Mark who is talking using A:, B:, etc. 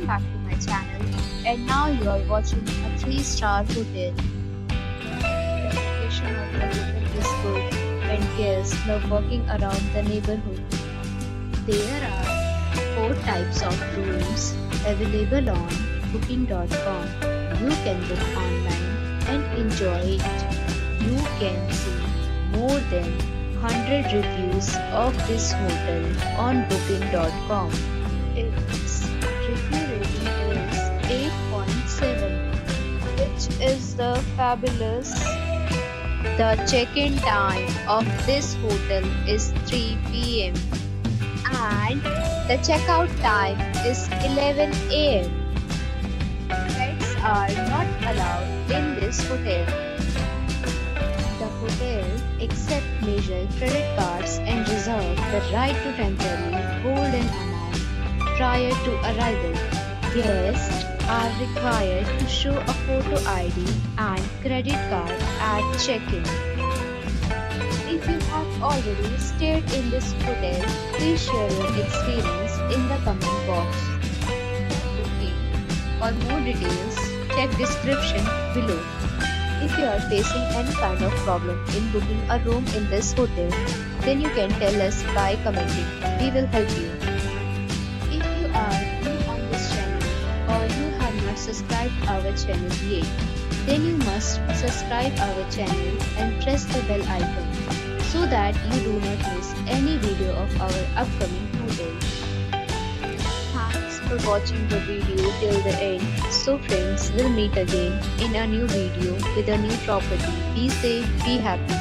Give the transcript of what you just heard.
A: welcome back to my channel, and now you are watching a 3-star hotel. The location of the hotel is good and guests love walking around the neighborhood. There are 4 types of rooms available on booking.com. You can book online and enjoy it. You can see more than 100 reviews of this hotel on booking.com. Its review rating is 8.7, which is the fabulous. The check-in time of this hotel is 3 p.m. and the checkout time is 11 a.m. Pets are not allowed in this hotel. The hotel accepts major credit cards and reserves the right to temporarily hold an amount prior to arrival. Guests are required to show a photo ID and credit card at check-in. If you have already stayed in this hotel, please share your experience in the comment box. Booking or more details, check description below. If you are facing any kind of problem in booking a room in this hotel, then you can tell us by commenting. We will help you. If you are new on this channel or you have not subscribed our channel yet, then you must subscribe our channel and press the bell icon so that you do not miss any video of our upcoming hotels. Thanks for watching the video till the end. So friends, we'll meet again in a new video with a new property. Be safe, be happy.